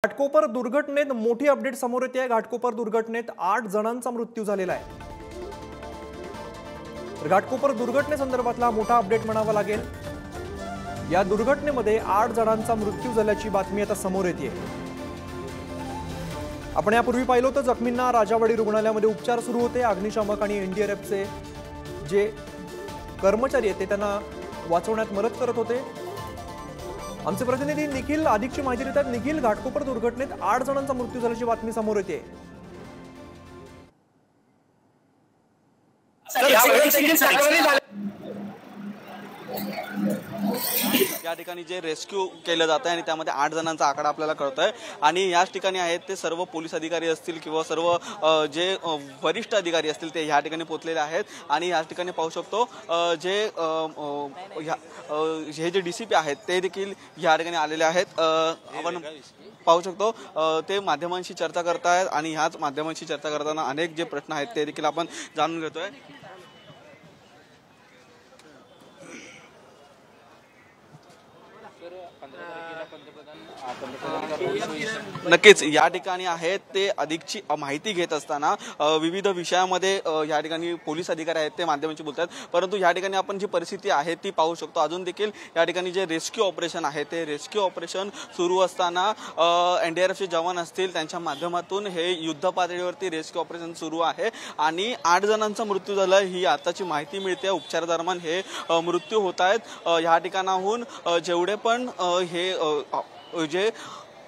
घाटकोपर दुर्घटनेत मोठी अपडेट समोर येते आहे। घाटकोपर दुर्घटनेत 8 जणांचा मृत्यू झालेला आहे। घाटकोपर दुर्घटनेसंदर्भातला मोठा अपडेट म्हणावा लागेल। या दुर्घटनेमध्ये 8 जणांचा मृत्यू झाल्याची बातमी आता समोर येते। आपण यापूर्वी पाहिलं होतं जखमींना राजावाडी रुग्णालयामध्ये उपचार सुरू होते। अग्निशामक आणि एनडीआरएफचे जे कर्मचारी आहेत ते त्यांना वाचवण्यात मदत करत होते। आमचे प्रतिनिधी निखिल अधिकची माहिती देतात। निखिल, घाटकोपर दुर्घटनेत 8 जणांचा मृत्यू झाल्याची बातमी समोर येते। या ठिकाणी जे रेस्क्यू केलं जात आहे आणि त्यामध्ये 8 जणांचा आकडा आपल्याला कळतोय आणि याच ठिकाणी आहेत ते सर्व पोलीस अधिकारी असतील किंवा सर्व जे वरिष्ठ अधिकारी असतील ते या ठिकाणी पोहोचलेले आहेत। आणि याच ठिकाणी पाहू शकतो हे जे डीसीपी आहेत ते देखील या ठिकाणी आलेले आहेत। आपण पाहू शकतो ते माध्यमांशी चर्चा करतायत आणि ह्याच माध्यमांशी चर्चा करताना अनेक जे प्रश्न आहेत ते देखील आपण जाणून घेतोय। नक्कीच या ठिकाणी आहेत ते अधिकची माहिती घेत असताना विविध विषयामध्ये या ठिकाणी पोलीस अधिकारी आहेत ते माध्यमांशी बोलतात। परंतु या ठिकाणी आपण जी परिस्थिती आहे ती पाहू शकतो। अजून देखील या ठिकाणी जे रेस्क्यू ऑपरेशन आहे ते रेस्क्यू ऑपरेशन सुरू असताना एनडीआरएफचे जवान असतील त्यांच्या माध्यमातून हे युद्ध पातळीवरती रेस्क्यू ऑपरेशन सुरू आहे आणि 8 जणांचा मृत्यू झाला ही आताची माहिती मिळते। उपचार दरम्यान हे मृत्यू होत आहेत। या ठिकाणाहून जेवढे पण हे जे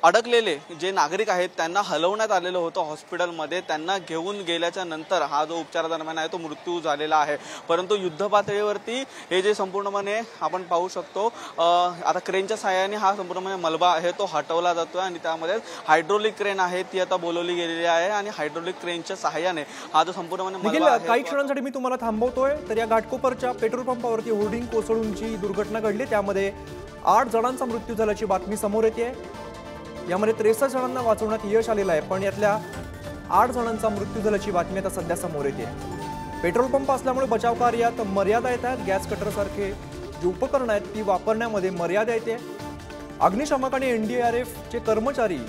अडकलेले जे नागरिक आहेत त्यांना हलवण्यात आलेलं होतं हॉस्पिटलमध्ये। त्यांना घेऊन गेल्याच्या नंतर हा जो उपचार दरम्यान आहे तो मृत्यू झालेला आहे। परंतु युद्ध पातळीवरती हे जे संपूर्णपणे आपण पाहू शकतो आता क्रेनच्या सहाय्याने हा संपूर्णपणे मलबा आहे तो हटवला जातोय आणि त्यामध्ये हायड्रोलिक क्रेन आहे ती आता बोलवली गेलेली आहे आणि हायड्रोलिक क्रेनच्या सहाय्याने हा जो संपूर्णपणे मलबा आहे। काही क्षणांसाठी मी तुम्हाला थांबवतोय। तर या घाटकोपरच्या पेट्रोल पंपावरती होर्डिंग कोसळून जी दुर्घटना घडली त्यामध्ये 8 जणांचा मृत्यू झाल्याची बातमी समोर येते। यामध्ये 63 जणांना वाचवण्यात यश आलेलं आहे, पण यातल्या 8 जणांचा मृत्यू झाल्याची बातमी आता सध्या समोर येते। पेट्रोल पंप असल्यामुळे बचाव कार्यात मर्यादा येतात। गॅस कटर सारखे जी उपकरणं आहेत ती वापरण्यामध्ये मर्यादा येते। अग्निशामक आणि एनडीआरएफचे कर्मचारी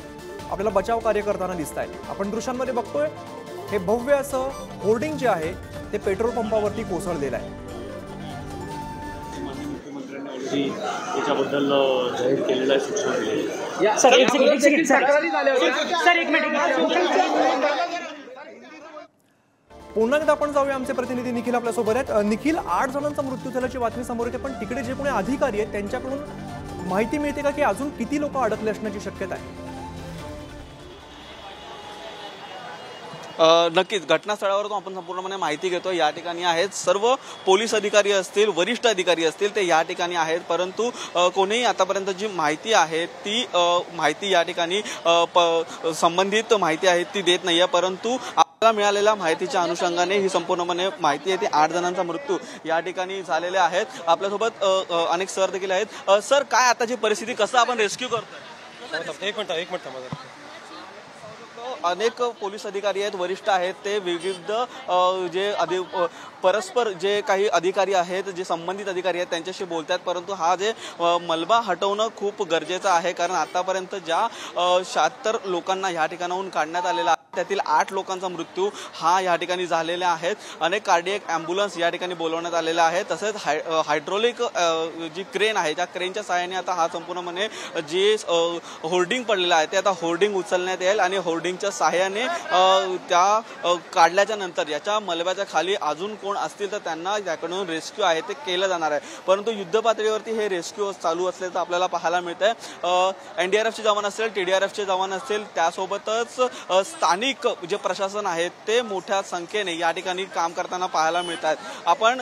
आपल्याला बचाव कार्य करताना दिसत आहेत। आपण दृश्यांमध्ये बघतोय हे भव्य असं होर्डिंग जे आहे ते पेट्रोल पंपावरती कोसळलेलं आहे। याच्याबद्दल जाहीर केलेला आहे, सूचना दिली आहे। सर एक मिनिट पुन्हा एकदा आपण जाऊया। आमचे प्रतिनिधी निखिल आपल्या सोबत आहेत। निखिल, 8 जणांचा मृत्यू झाल्याची बातमी समोर येते, पण तिकडे जे कोणी अधिकारी आहेत त्यांच्याकडून माहिती मिळते का की अजून किती लोक अडकले असण्याची शक्यता आहे? नक्कीच घटनास्थळावरून आपण संपूर्णपणे माहिती घेतो। या ठिकाणी आहेत सर्व पोलीस अधिकारी असतील वरिष्ठ अधिकारी असतील ते या ठिकाणी आहेत। परंतु कोणीही आतापर्यंत जी माहिती आहे ती माहिती या ठिकाणी संबंधित माहिती आहे ती देत नाहीये। परंतु आपल्याला मिळालेल्या माहितीच्या अनुषंगाने ही संपूर्णपणे माहिती आहे ती 8 जणांचा मृत्यू या ठिकाणी झालेले आहेत। आपल्यासोबत अनेक सर देखील आहेत। सर, काय आताची परिस्थिती, कसं आपण रेस्क्यू करतोय? एक मिनिट अनेक पोलीस अधिकारी आहेत वरिष्ठ आहेत ते विविध जे परस्पर जे काही अधिकारी आहेत जे संबंधित अधिकारी आहेत त्यांच्याशी बोलतात। परंतु हा जे मलबा हटवणं खूप गरजेचं आहे, कारण आतापर्यंत ज्या 76 लोकांना या ठिकाणाहून काढण्यात आलेला आहे त्यातील 8 लोकांचा मृत्यू हा या ठिकाणी झालेला आहे। अनेक कार्डियक ॲम्ब्युलन्स या ठिकाणी बोलवण्यात आलेला आहे। तसेच हायड्रोलिक जी क्रेन आहे त्या क्रेनच्या सहाय्याने आता हा संपूर्णपणे जे होर्डिंग पडलेला आहे ते आता होर्डिंग उचलण्यात येईल आणि होर्डिंगच्या सहाय्याने त्या काढल्याच्या नंतर याच्या मलब्याच्या खाली अजून कोण असतील तर त्यांना याकडून रेस्क्यू आहे ते केलं जाणार आहे। परंतु युद्ध पातळीवरती हे रेस्क्यू चालू असल्याचं आपल्याला पाहायला मिळतंय। एनडीआरएफचे जवान असतील, टीडीआरएफचे जवान असतील, त्यासोबतच स्थानिक जे प्रशासन आहे ते मोठ्या संख्येने या ठिकाणी काम करताना पाहायला मिळतात। आपण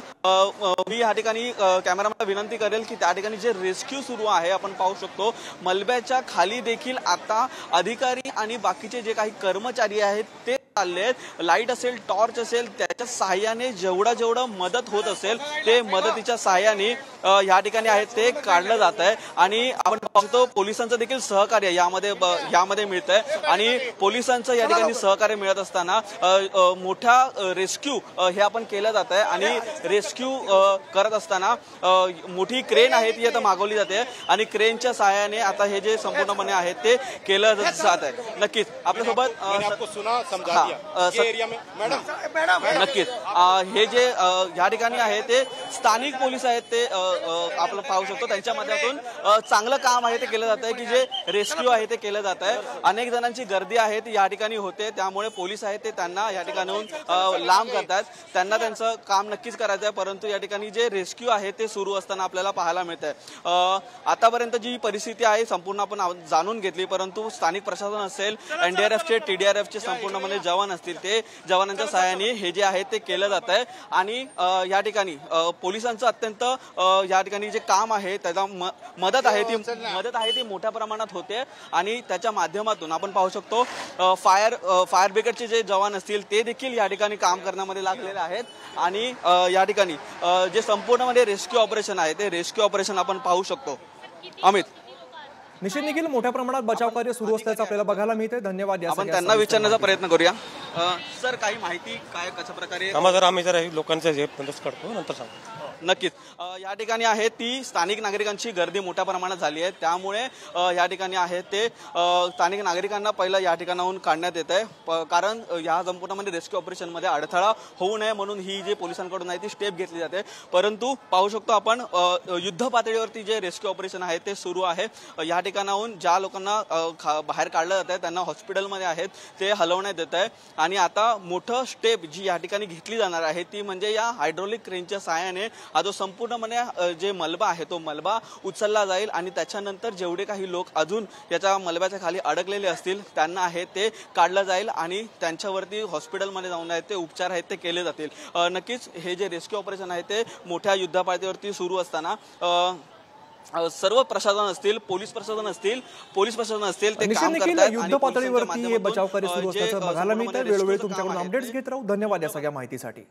मी या ठिकाणी कॅमेरामॅनला विनंती करेल की त्या ठिकाणी जे रेस्क्यू सुरू आहे आपण पाहू शकतो मलब्याच्या खाली देखील आता अधिकारी आणि बाकीचे जे काही कर्मचारी आहेत ते चालले आहेत। लाईट असेल, टॉर्च असेल, त्याच्या सहाय्याने जेवढं मदत होत असेल ते मदतीच्या सहाय्याने या ठिकाणी आहे ते काढलं जात आहे। आणि आपण पाहतो पोलिसांचं देखील सहकार्य यामध्ये मिळतंय आणि पोलिसांचं या ठिकाणी सहकार्य मिळत असताना मोठा रेस्क्यू हे आपण केलं जात आहे। आणि रेस्क्यू करत असताना मोठी क्रेन आहे ती आता मागवली जाते आणि क्रेनच्या सहाय्याने आता हे जे संपूर्णपणे आहे ते केलं जात आहे। नक्कीच आपल्यासोबत नक्कीच हे जे या ठिकाणी आहे ते स्थानिक पोलीस आहेत ते आपण पाहू शकतो त्यांच्या माध्यमातून चांगलं काम आहे ते केलं जात आहे की जे रेस्क्यू आहे ते केलं जात आहे। अनेक जणांची गर्दी आहे ती या ठिकाणी होते त्यामुळे पोलीस आहेत ते त्यांना या ठिकाणाहून लांब करतात। त्यांना त्यांचं काम नक्कीच करायचं आहे परंतु या ठिकाणी जे रेस्क्यू आहे ते सुरू असताना आपल्याला पाहायला मिळत आहे। आतापर्यंत जी परिस्थिती आहे संपूर्ण आपण जाणून घेतली परंतु स्थानिक प्रशासन असेल, एनडीआरएफचे, टीडीआरएफचे संपूर्णपणे जवान असतील ते जवानांच्या सहाय्याने हे जे आहे ते केलं जात आहे। आणि या ठिकाणी पोलिसांचं अत्यंत या ठिकाणी जे काम आहे त्याला मदत आहे ती मोठ्या प्रमाणात होते आणि त्याच्या माध्यमातून आपण पाहू शकतो फायर ब्रिगेडचे जे जवान असतील ते देखील या ठिकाणी काम करण्यामध्ये लागलेले आहेत। आणि या ठिकाणी जे संपूर्णमध्ये रेस्क्यू ऑपरेशन आहे ते रेस्क्यू ऑपरेशन आपण पाहू शकतो। अमित, निश्चित निखिल, मोठ्या प्रमाणात बचाव कार्य सुरू असल्याचं आपल्याला बघायला मिळते। धन्यवाद। आपण त्यांना विचारण्याचा प्रयत्न करूया। सर, काही माहिती काय कशा प्रकारे आम्ही लोकांचं जे करतो नंतर सांगतो। नक्कीच या ठिकाणी आहे ती स्थानिक नागरिकांची गर्दी मोठ्या प्रमाणात झाली आहे त्यामुळे या ठिकाणी आहे ते स्थानिक नागरिकांना पहिलं या ठिकाणाहून काढण्यात येत आहे कारण या संपूर्णमध्ये रेस्क्यू ऑपरेशनमध्ये अडथळा होऊ नये म्हणून ही जे पोलिसांकडून आहे ती स्टेप घेतली जाते। परंतु पाहू शकतो आपण युद्ध पातळीवरती जे रेस्क्यू ऑपरेशन आहे ते सुरू आहे। या ठिकाणाहून ज्या लोकांना बाहेर काढलं जात आहे त्यांना हॉस्पिटलमध्ये आहेत ते हलवण्यात येत आहे। आणि आता मोठं स्टेप जी या ठिकाणी घेतली जाणार आहे ती म्हणजे या हायड्रोलिक क्रेनच्या सहाय्याने हा जो संपूर्णपणे जे मलबा आहे तो मलबा उचलला जाईल आणि त्याच्यानंतर जेवढे काही लोक अजून याच्या मलब्याच्या खाली अडकलेले असतील त्यांना आहे ते काढलं जाईल आणि त्यांच्यावरती हॉस्पिटलमध्ये जाऊन आहे ते उपचार आहेत ते केले जातील। नक्कीच हे जे रेस्क्यू ऑपरेशन आहे ते मोठ्या युद्धपातळीवरती सुरू असताना सर्व प्रशासन असतील, पोलीस प्रशासन असतील ते काम करतात। युद्ध पातळीवरती हे बचाव कार्य सुरू असल्याचं बघायला मिळतं। वेळोवेळी तुमच्याकडून अपडेट्स घेत राहू। धन्यवाद या सगळ्या माहितीसाठी।